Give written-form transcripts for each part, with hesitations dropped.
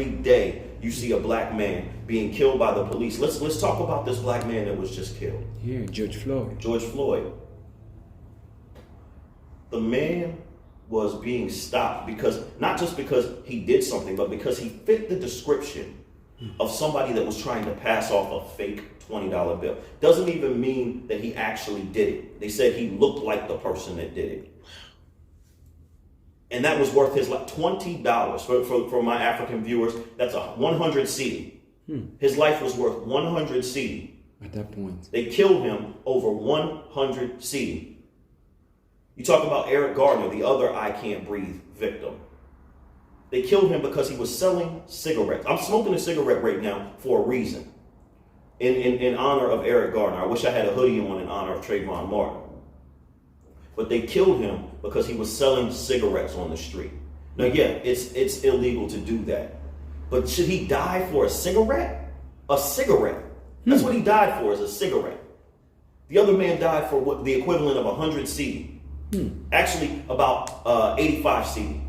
every day you see a black man being killed by the police. Let's talk about this black man that was just killed. Yeah, George Floyd. George Floyd. The man was being stopped because, not just because he did something, but because he fit the description of somebody that was trying to pass off a fake $20 bill. Doesn't even mean that he actually did it. They said he looked like the person that did it. And that was worth his life. $20 for my African viewers. That's 100 cedi. His life was worth 100 cedi. At that point, they killed him over 100 cedi. You talk about Eric Gardner, the other I Can't Breathe victim. They killed him because he was selling cigarettes. I'm smoking a cigarette right now for a reason. In honor of Eric Gardner. I wish I had a hoodie on in honor of Trayvon Martin. But they killed him because he was selling cigarettes on the street. Now, yeah, it's illegal to do that. But should he die for a cigarette? A cigarette. That's what he died for, is a cigarette. The other man died for what the equivalent of 100 cedi. Actually, about 85 cedi.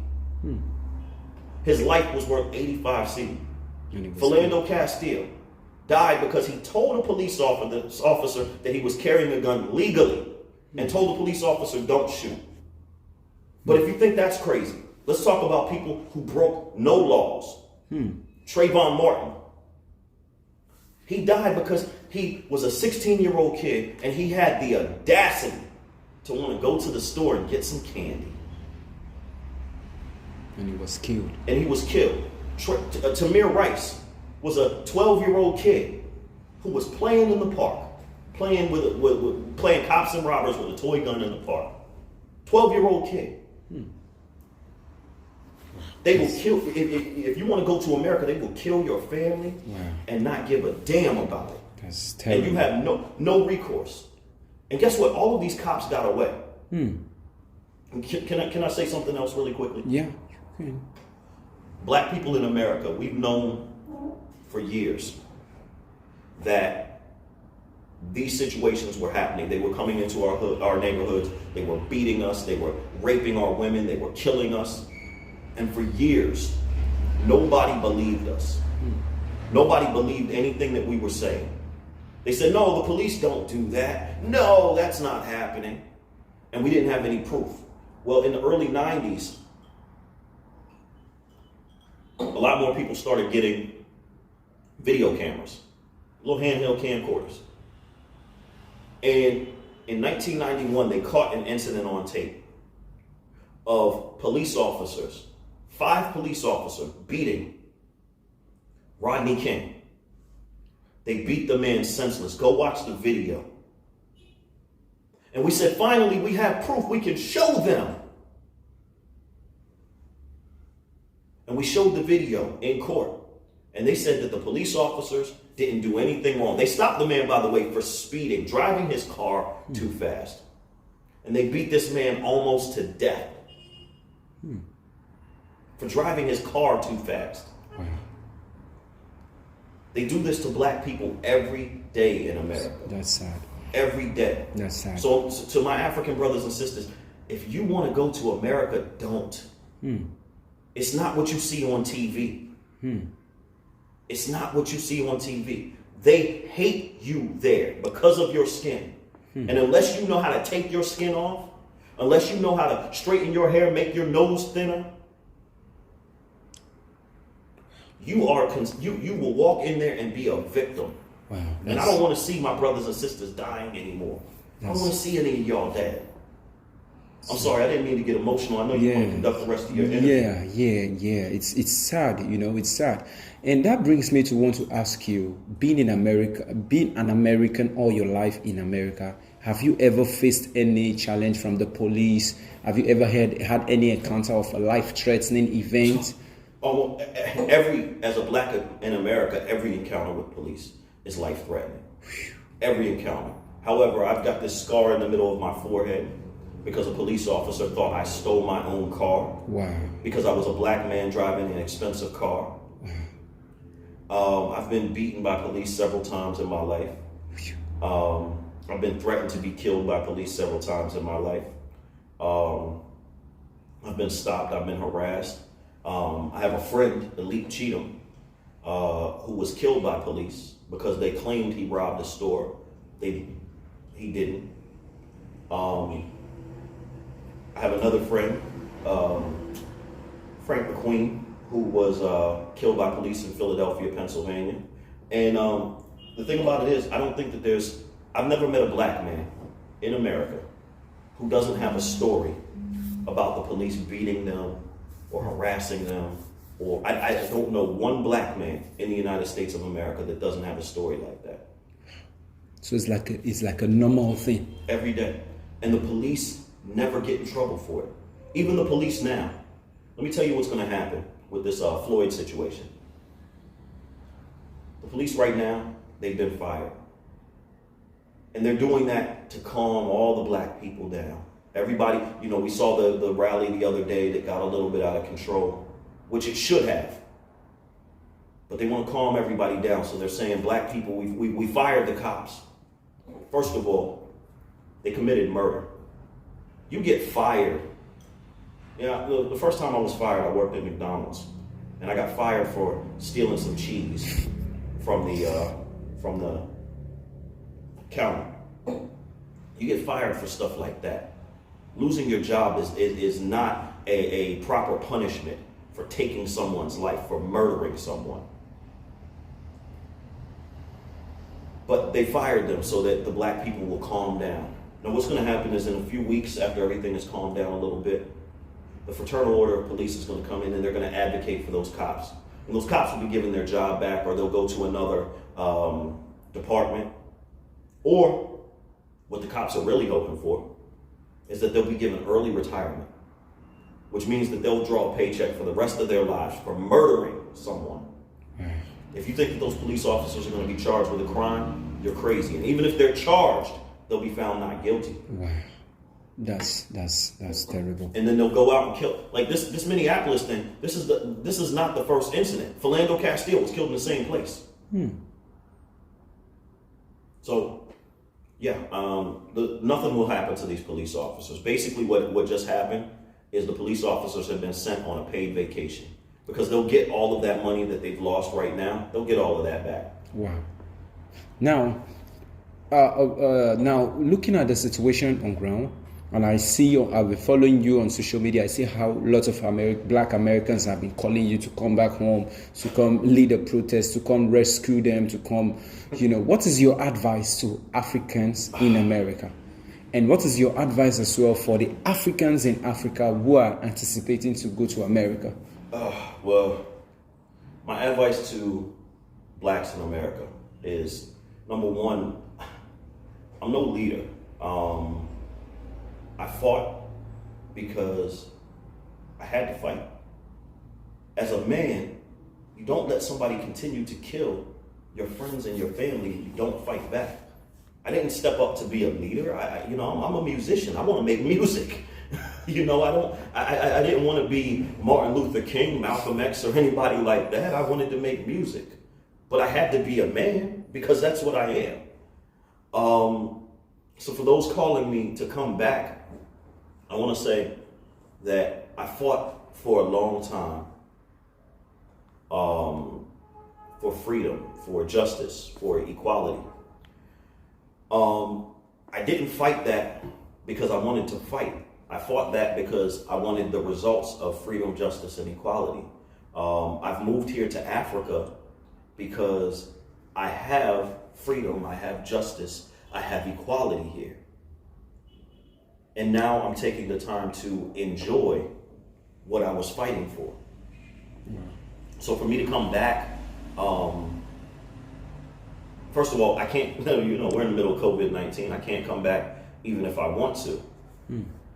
His life was worth 85 cedi. Philando Castile died because he told a police officer that he was carrying a gun legally and told the police officer, don't shoot. But if you think that's crazy, let's talk about people who broke no laws. Trayvon Martin. He died because he was a 16-year-old kid and he had the audacity to want to go to the store and get some candy. And he was killed. Tamir Rice was a 12-year-old kid who was playing in the park, playing cops and robbers with a toy gun in the park. 12-year-old kid. They will kill, if you want to go to America, they will kill your family and not give a damn about it. That's terrible. And you have no recourse. And guess what? All of these cops got away. Can I say something else really quickly? Yeah. Okay. Black people in America, we've known for years that these situations were happening. They were coming into our neighborhoods. They were beating us. They were raping our women. They were killing us. And for years, nobody believed us. Nobody believed anything that we were saying. They said, no, the police don't do that. No, that's not happening. And we didn't have any proof. Well, in the early 90s, a lot more people started getting video cameras, little handheld camcorders. And in 1991, they caught an incident on tape of police officers, 5 police officers beating Rodney King. They beat the man senseless. Go watch the video. And we said, finally, we have proof. We can show them. And we showed the video in court. And they said that the police officers didn't do anything wrong. They stopped the man, by the way, for speeding, driving his car too fast. And they beat this man almost to death for driving his car too fast. Wow. They do this to black people every day in America. That's sad. Every day. That's sad. So to my African brothers and sisters, if you want to go to America, don't. It's not what you see on TV. It's not what you see on TV. They hate you there because of your skin. And unless you know how to take your skin off, unless you know how to straighten your hair, make your nose thinner, you will walk in there and be a victim. Wow. And I don't want to see my brothers and sisters dying anymore. I don't want to see any of y'all dead. I'm sorry, I didn't mean to get emotional. I know you want to conduct the rest of your interview. Yeah. It's sad, it's sad. And that brings me to want to ask you, being in America, being an American all your life in America, have you ever faced any challenge from the police? Have you ever had any encounter of a life-threatening event? As a black in America, every encounter with police is life-threatening. Every encounter. However, I've got this scar in the middle of my forehead because a police officer thought I stole my own car. Wow. Because I was a black man driving an expensive car. I've been beaten by police several times in my life. I've been threatened to be killed by police several times in my life. I've been stopped. I've been harassed. I have a friend, Elite Cheatham, who was killed by police because they claimed he robbed a store. He didn't. I have another friend, Frank McQueen, who was killed by police in Philadelphia, Pennsylvania. And the thing about it is, I don't think that I've never met a black man in America who doesn't have a story about the police beating them or harassing them. Or I don't know one black man in the United States of America that doesn't have a story like that. So it's like a normal thing. Every day. And the police never get in trouble for it. Even the police now. Let me tell you what's going to happen with this Floyd situation. The police right now, they've been fired. And they're doing that to calm all the black people down. Everybody, we saw the rally the other day that got a little bit out of control, which it should have. But they want to calm everybody down. So they're saying, black people, we fired the cops. First of all, they committed murder. You get fired. The first time I was fired, I worked at McDonald's. And I got fired for stealing some cheese from the counter. You get fired for stuff like that. Losing your job is not a proper punishment for taking someone's life, for murdering someone. But they fired them so that the black people will calm down. Now what's going to happen is in a few weeks, after everything has calmed down a little bit, the Fraternal Order of Police is going to come in and they're going to advocate for those cops. And those cops will be given their job back, or they'll go to another department. Or what the cops are really hoping for is that they'll be given early retirement, which means that they'll draw a paycheck for the rest of their lives for murdering someone. If you think that those police officers are going to be charged with a crime, you're crazy. And even if they're charged, they'll be found not guilty. Wow. That's terrible. And then they'll go out and kill. Like this Minneapolis thing, this is not the first incident. Philando Castile was killed in the same place. So, yeah, nothing will happen to these police officers. Basically, what just happened is the police officers have been sent on a paid vacation because they'll get all of that money that they've lost right now. They'll get all of that back. Wow. Now, looking at the situation on ground, and I've been following you on social media. I see how lots of black Americans have been calling you to come back home, to come lead a protest, to come rescue them, to come, what is your advice to Africans in America? And what is your advice as well for the Africans in Africa who are anticipating to go to America? Well, my advice to blacks in America is, number one, I'm no leader. I fought because I had to fight. As a man, you don't let somebody continue to kill your friends and your family. You don't fight back. I didn't step up to be a leader. I'm a musician. I want to make music. I didn't want to be Martin Luther King, Malcolm X, or anybody like that. I wanted to make music. But I had to be a man because that's what I am. So for those calling me to come back, I want to say that I fought for a long time for freedom, for justice, for equality. I didn't fight that because I wanted to fight. I fought that because I wanted the results of freedom, justice, and equality. I've moved here to Africa because I have freedom, I have justice, I have equality here. And now I'm taking the time to enjoy what I was fighting for. So for me to come back, first of all, I can't, we're in the middle of COVID-19. I can't come back even if I want to.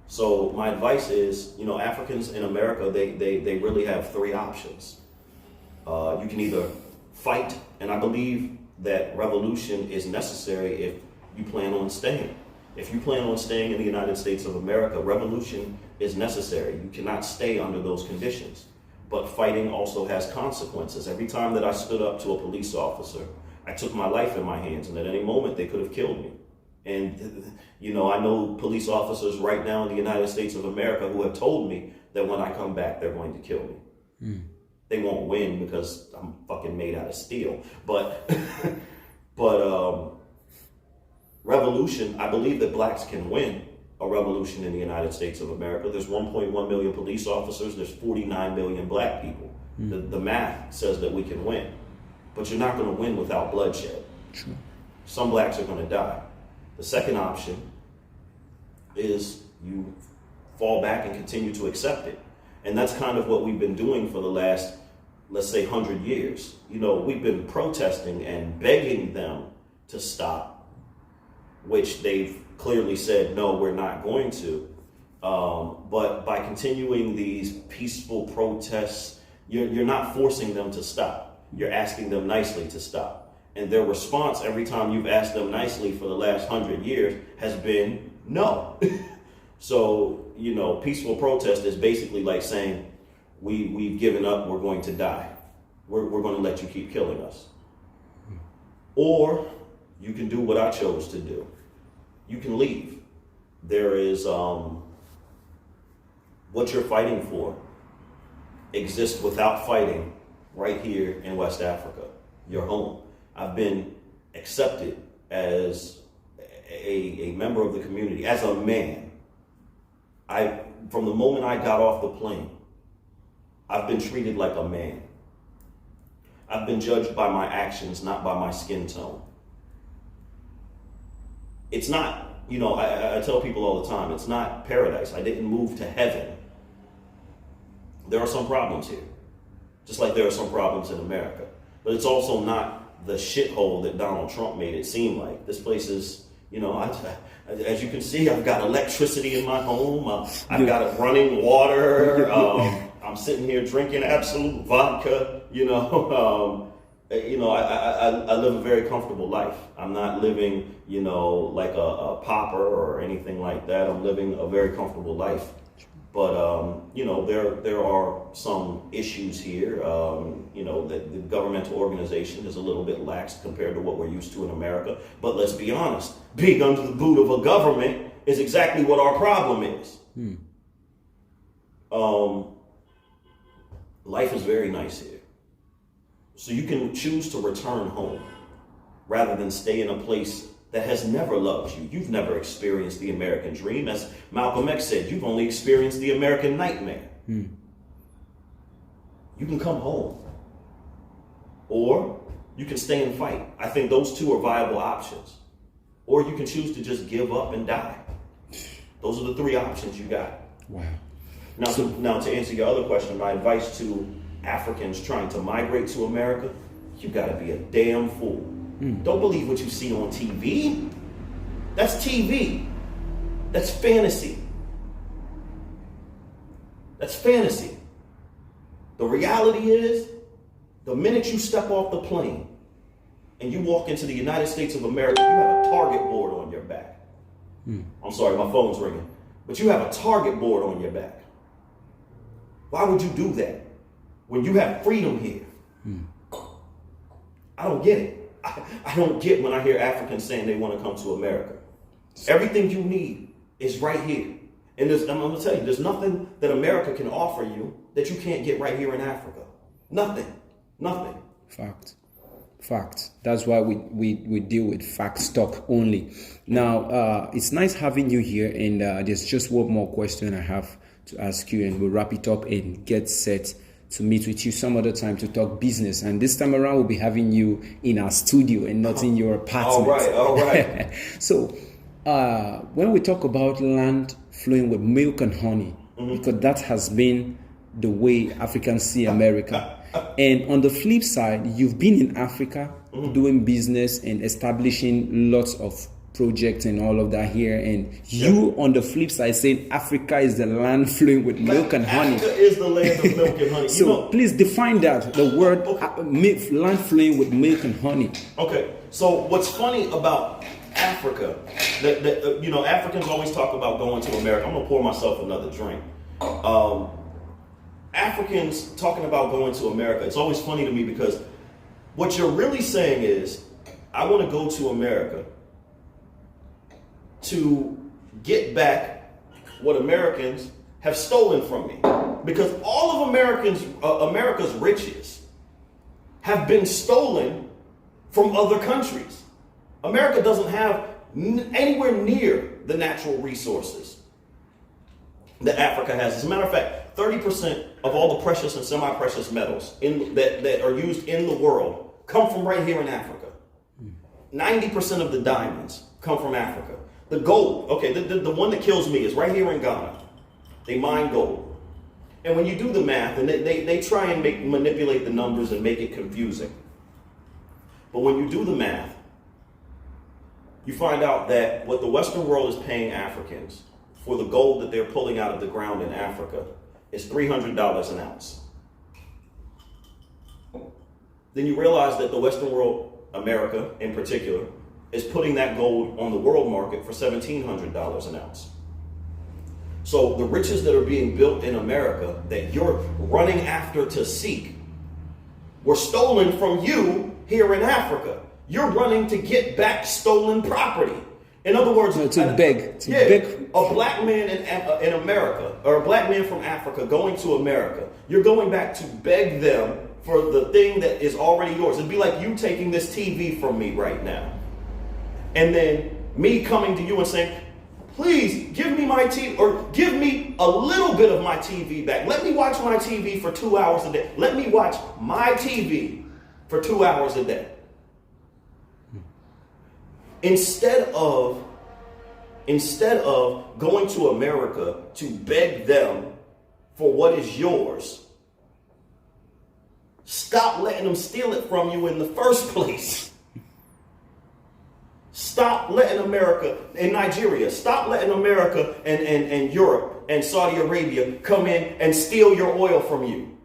So my advice is, Africans in America, they really have three options. You can either fight, and I believe that revolution is necessary if you plan on staying. If you plan on staying in the United States of America, revolution is necessary. You cannot stay under those conditions. But fighting also has consequences. Every time that I stood up to a police officer, I took my life in my hands, and at any moment they could have killed me. And, I know police officers right now in the United States of America who have told me that when I come back, they're going to kill me. They won't win because I'm fucking made out of steel. But revolution, I believe that blacks can win a revolution in the United States of America. There's 1.1 million police officers. There's 49 million black people. The math says that we can win. But you're not going to win without bloodshed. True. Some blacks are going to die. The second option is you fall back and continue to accept it. And that's kind of what we've been doing for the last, let's say, 100 years. You know, we've been protesting and begging them to stop, which they've clearly said, no, we're not going to. But by continuing these peaceful protests, you're not forcing them to stop. You're asking them nicely to stop. And their response every time you've asked them nicely for the last 100 years has been no. So, you know, peaceful protest is basically like saying, we've given up, we're going to die. We're going to let you keep killing us. Or you can do what I chose to do. You can leave. There is what you're fighting for exists without fighting right here in West Africa, your home. I've been accepted as a member of the community, as a man. From the moment I got off the plane, I've been treated like a man. I've been judged by my actions, not by my skin tone. It's not, you know, I tell people all the time, it's not paradise. I didn't move to heaven. There are some problems here, just like there are some problems in America. But it's also not the shithole that Donald Trump made it seem like. This place is, you know, as you can see, I've got electricity in my home. I've got running water. I'm sitting here drinking Absolute vodka. I live a very comfortable life. I'm not living, you know, like a pauper or anything like that. I'm living a very comfortable life. But, you know, there are some issues here. You know, the governmental organization is a little bit lax compared to what we're used to in America. But let's be honest, being under the boot of a government is exactly what our problem is. Life is very nice here. So you can choose to return home rather than stay in a place that has never loved you. You've never experienced the American dream. As Malcolm X said, you've only experienced the American nightmare. You can come home. Or you can stay and fight. I think those two are viable options. Or you can choose to just give up and die. Those are the three options you got. Wow. Now to answer your other question, my advice to Africans trying to migrate to America, you gotta be a damn fool. Don't believe what you see on TV. That's TV. That's fantasy. That's fantasy. The reality is, the minute you step off the plane and you walk into the United States of America, you have a target board on your back. I'm sorry, my phone's ringing. But you have a target board on your back. Why would you do that when you have freedom here? I don't get it. I don't get when I hear Africans saying they want to come to America. Everything you need is right here. And I'm going to tell you, there's nothing that America can offer you that you can't get right here in Africa. Nothing. Fact. That's why we deal with fact talk only. Now, it's nice having you here. And there's just one more question I have to ask you, and we'll wrap it up and get set to meet with you some other time to talk business. And this time around, we'll be having you in our studio and not in your apartment. All right. So, when we talk about land flowing with milk and honey, because that has been the way Africans see America. And on the flip side, you've been in Africa doing business and establishing lots of projects and all of that here, and you on the flip side saying Africa is the land flowing with milk and honey. Africa is the land of milk and honey. So please define that, the word land flowing with milk and honey. Okay, so what's funny about Africa, that you know, Africans always talk about going to America. I'm gonna pour myself another drink. Africans talking about going to America, it's always funny to me because what you're really saying is, I want to go to America to get back what Americans have stolen from me. because all of America's riches have been stolen from other countries. America doesn't have anywhere near the natural resources that Africa has. As a matter of fact, 30% of all the precious and semi-precious metals that are used in the world come from right here in Africa. 90% of the diamonds come from Africa. The gold, okay, the one that kills me is right here in Ghana. They mine gold. And when you do the math, and they try and manipulate the numbers and make it confusing. But when you do the math, you find out that what the Western world is paying Africans for the gold that they're pulling out of the ground in Africa is $300 an ounce. Then you realize that the Western world, America in particular, is putting that gold on the world market for $1,700 an ounce. So the riches that are being built in America that you're running after to seek were stolen from you here in Africa. You're running to get back stolen property. In other words, to beg. A black man in America, or a black man from Africa going to America, you're going back to beg them for the thing that is already yours. It'd be like you taking this TV from me right now, and then me coming to you and saying, please give me my TV, or give me a little bit of my TV back. Let me watch my TV for 2 hours a day. Let me watch my TV for 2 hours a day. Instead of going to America to beg them for what is yours, stop letting them steal it from you in the first place. Stop letting America and Nigeria, stop letting America and Europe and Saudi Arabia come in and steal your oil from you.